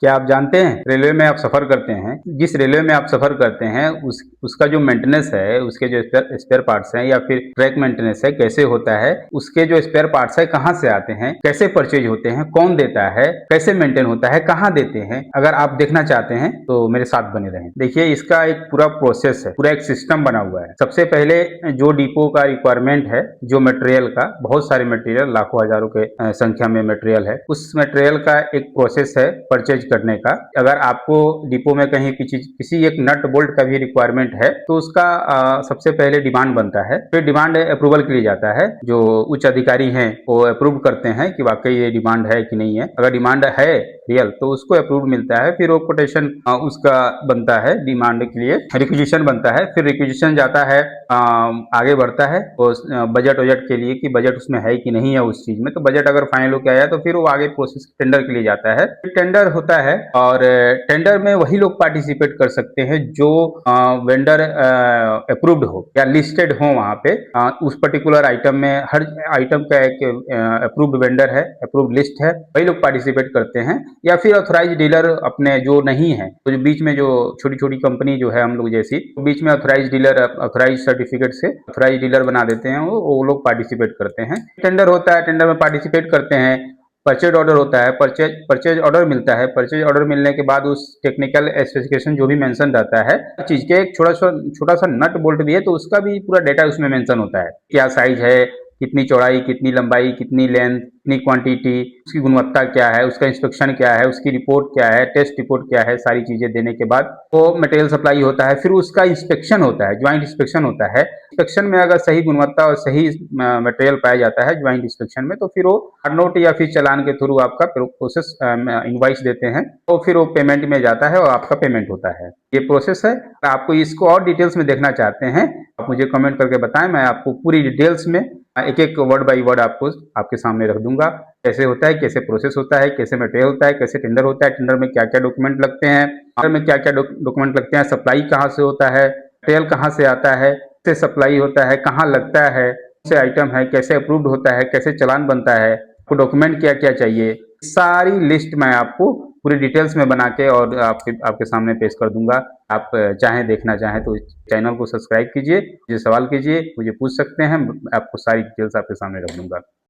क्या आप जानते हैं रेलवे में आप सफ़र करते हैं, जिस रेलवे में आप सफ़र करते हैं उसका जो मेंटेनेंस है, उसके जो स्पेयर पार्ट्स हैं या फिर ट्रैक मेंटेनेंस है कैसे होता है, उसके जो स्पेयर पार्ट्स है कहाँ से आते हैं, कैसे परचेज होते हैं, कौन देता है, कैसे मेंटेन होता है, कहाँ देते हैं, अगर आप देखना चाहते हैं तो मेरे साथ बने रहें। देखिए इसका एक पूरा प्रोसेस है, पूरा एक सिस्टम बना हुआ है। सबसे पहले जो डिपो का रिक्वायरमेंट है, जो मटेरियल का, बहुत सारे मटेरियल लाखों हजारों के संख्या में मटेरियल है, उस मटेरियल का एक प्रोसेस है परचेज करने का। अगर आपको डिपो में कहीं किसी एक नट बोल्ट का भी रिक्वायरमेंट है तो उसका सबसे पहले डिमांड बनता है, फिर डिमांड अप्रूवल के लिए जाता है। जो उच्च अधिकारी हैं वो अप्रूव करते हैं कि वाकई ये डिमांड है कि नहीं है। अगर डिमांड है रियल तो उसको अप्रूव मिलता है, फिर वो कोटेशन उसका बनता है, डिमांड के लिए रिक्विजिशन बनता है, फिर रिक्विजिशन जाता है, आगे बढ़ता है बजट वजट के लिए कि बजट उसमें है कि नहीं है उस चीज में। तो बजट अगर फाइनल होकर आया तो फिर वो आगे प्रोसेस टेंडर के लिए जाता है, टेंडर होता है और टेंडर में वही लोग पार्टिसिपेट कर सकते हैं जो वेंडर अप्रूव्ड हो या लिस्टेड हो वहां पे उस पर्टिकुलर आइटम में। हर आइटम का एक अप्रूव्ड वेंडर है, अप्रूव्ड लिस्ट है, वही लोग पार्टिसिपेट करते हैं। या फिर ऑथराइज डीलर अपने जो नहीं है, तो जो बीच में जो छोटी छोटी कंपनी जो है हम लोग जैसी, तो बीच में ऑथराइज डीलर, ऑथराइज सर्टिफिकेट से ऑथराइज डीलर बना देते हैं, वो लोग पार्टिसिपेट करते हैं। टेंडर होता है, टेंडर में पार्टिसिपेट करते हैं। परचेज ऑर्डर होता है, परचेज ऑर्डर मिलता है। परचेज ऑर्डर मिलने के बाद उस टेक्निकल स्पेसिफिकेशन जो भी मेंशन रहता है चीज के, एक छोटा सा नट बोल्ट भी है तो उसका भी पूरा डेटा उसमें मेंशन होता है। क्या साइज है, कितनी चौड़ाई, कितनी लंबाई, कितनी लेंथ, कितनी क्वांटिटी, उसकी गुणवत्ता क्या है, उसका इंस्पेक्शन क्या है, उसकी रिपोर्ट क्या है, टेस्ट रिपोर्ट क्या है, सारी चीजें देने के बाद वो मटेरियल सप्लाई होता है। फिर उसका इंस्पेक्शन होता है, ज्वाइंट इंस्पेक्शन होता है। इंस्पेक्शन में अगर सही गुणवत्ता और सही मटेरियल पाया जाता है ज्वाइंट इंस्पेक्शन में, तो फिर वो नोट या फिर चालान के थ्रू आपका प्रोसेस इनवाइस देते हैं, तो फिर वो पेमेंट में जाता है और आपका पेमेंट होता है। ये प्रोसेस है। आपको इसको और डिटेल्स में देखना चाहते हैं आप मुझे कमेंट करके बताएं, मैं आपको पूरी डिटेल्स में एक एक वर्ड बाय वर्ड आपको आपके सामने रख दूंगा। कैसे होता है, कैसे प्रोसेस होता है, कैसे मटेरियल होता है, कैसे टेंडर होता है, टेंडर में क्या क्या डॉक्यूमेंट लगते हैं, टेंडर में क्या क्या डॉक्यूमेंट लगते हैं, सप्लाई कहाँ से होता है, मटेरियल कहाँ से आता है, कैसे सप्लाई होता है, कहाँ लगता है, कौन से आइटम है, कैसे अप्रूव्ड होता है, कैसे चालान बनता है, आपको डॉक्यूमेंट क्या क्या चाहिए, सारी लिस्ट मैं आपको पूरी डिटेल्स में बना के और आपके सामने पेश कर दूंगा। आप चाहें देखना चाहें तो चैनल को सब्सक्राइब कीजिए, मुझे सवाल कीजिए, मुझे पूछ सकते हैं, आपको सारी डिटेल्स आपके सामने रख दूंगा।